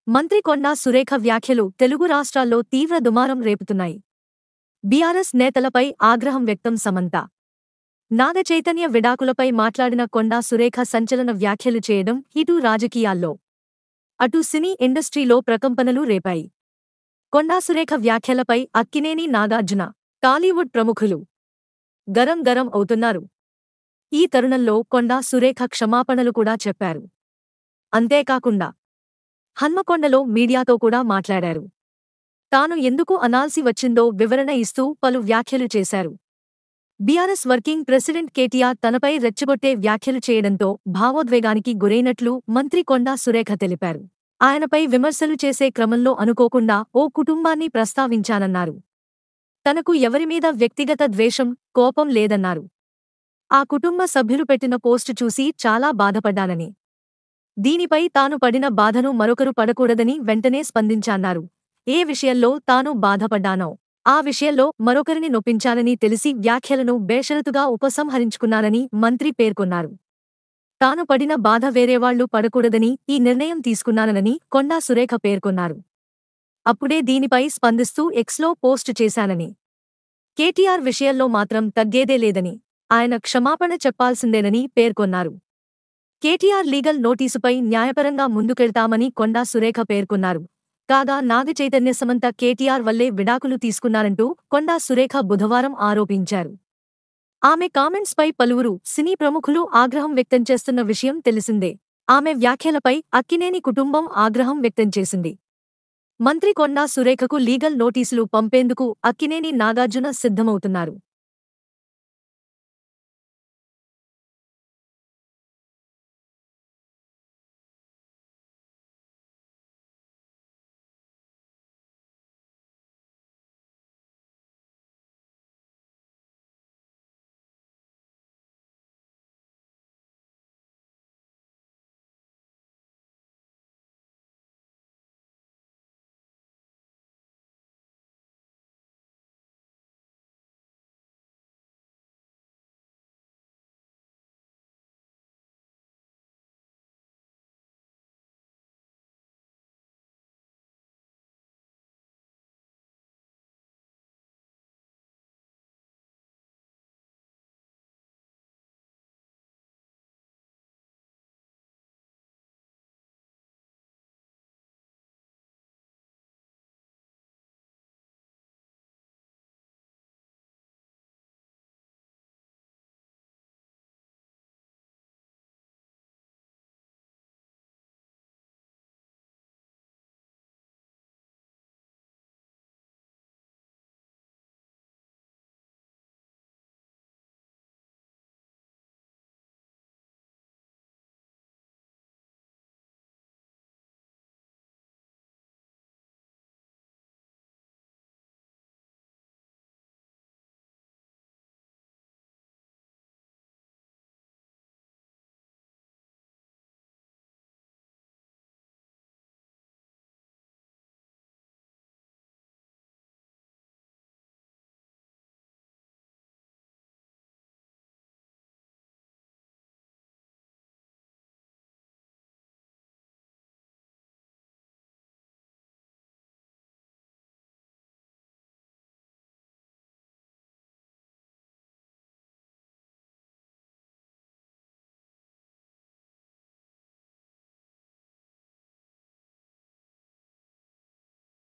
మంత్రి కొండా సురేఖ వ్యాఖ్యలు తెలుగు రాష్ట్రాల్లో తీవ్ర దుమారం రేపుతున్నాయి. బీఆర్ఎస్ నేతలపై ఆగ్రహం వ్యక్తం. సమంత నాగ చైతన్య విడాకులపై మాట్లాడిన కొండా సురేఖ సంచలన వ్యాఖ్యలు చేయడం ఇటు రాజకీయాల్లో అటు సినీ ఇండస్ట్రీలో ప్రకంపనలు రేపాయి. కొండా సురేఖ వ్యాఖ్యలపై అక్కినేని నాగార్జున, టాలీవుడ్ ప్రముఖులు గరం గరం అవుతున్నారు. ఈ తరుణంలో కొండా సురేఖ క్షమాపణలు కూడా చెప్పారు. అంతేకాకుండా హన్మకొండలో మీడియాతో కూడా మాట్లాడారు. తాను ఎందుకు అనాల్సి వచ్చిందో వివరణ ఇస్తూ పలు వ్యాఖ్యలు చేశారు. బీఆర్ఎస్ వర్కింగ్ ప్రెసిడెంట్ కేటీఆర్ తనపై రెచ్చగొట్టే వ్యాఖ్యలు చేయడంతో భావోద్వేగానికి గురైనట్లు మంత్రి కొండా సురేఖ తెలిపారు. ఆయనపై విమర్శలు చేసే క్రమంలో అనుకోకుండా ఓ కుటుంబాన్ని ప్రస్తావించానన్నారు. తనకు ఎవరిమీద వ్యక్తిగత ద్వేషం, కోపం లేదన్నారు. ఆ కుటుంబ సభ్యులు పెట్టిన పోస్టు చూసి చాలా బాధపడ్డానని, దీనిపై తాను పడిన బాధను మరొకరు పడకూడదని వెంటనే స్పందించాన్నారు. ఏ విషయంలో తాను బాధపడ్డానో ఆ విషయంలో మరొకరిని నొప్పించాలని తెలిసి వ్యాఖ్యలను బేషరతుగా ఉపసంహరించుకున్నానని మంత్రి పేర్కొన్నారు. తాను పడిన బాధ వేరేవాళ్లు పడకూడదని ఈ నిర్ణయం తీసుకున్నానని కొండా సురేఖ పేర్కొన్నారు. అప్పుడే దీనిపై స్పందిస్తూ ఎక్స్లో పోస్టు చేశానని, కేటీఆర్ విషయంలో మాత్రం తగ్గేదే లేదని, ఆయన క్షమాపణ చెప్పాల్సిందేనని పేర్కొన్నారు. కేటీఆర్ లీగల్ నోటీసుపై న్యాయపరంగా ముందుకెళ్తామని కొండా సురేఖ పేర్కొన్నారు. కాగా నాగ చైతన్య సమంత కేటీఆర్ వల్లే విడాకులు తీసుకున్నారంటూ కొండా సురేఖ బుధవారం ఆరోపించారు. ఆమె కామెంట్స్పై పలువురు సినీ ప్రముఖులు ఆగ్రహం వ్యక్తం చేస్తున్న విషయం తెలిసిందే. ఆమె వ్యాఖ్యలపై అక్కినేని కుటుంబం ఆగ్రహం వ్యక్తం చేసింది. మంత్రి కొండా సురేఖకు లీగల్ నోటీసులు పంపేందుకు అక్కినేని నాగార్జున సిద్ధమవుతున్నారు.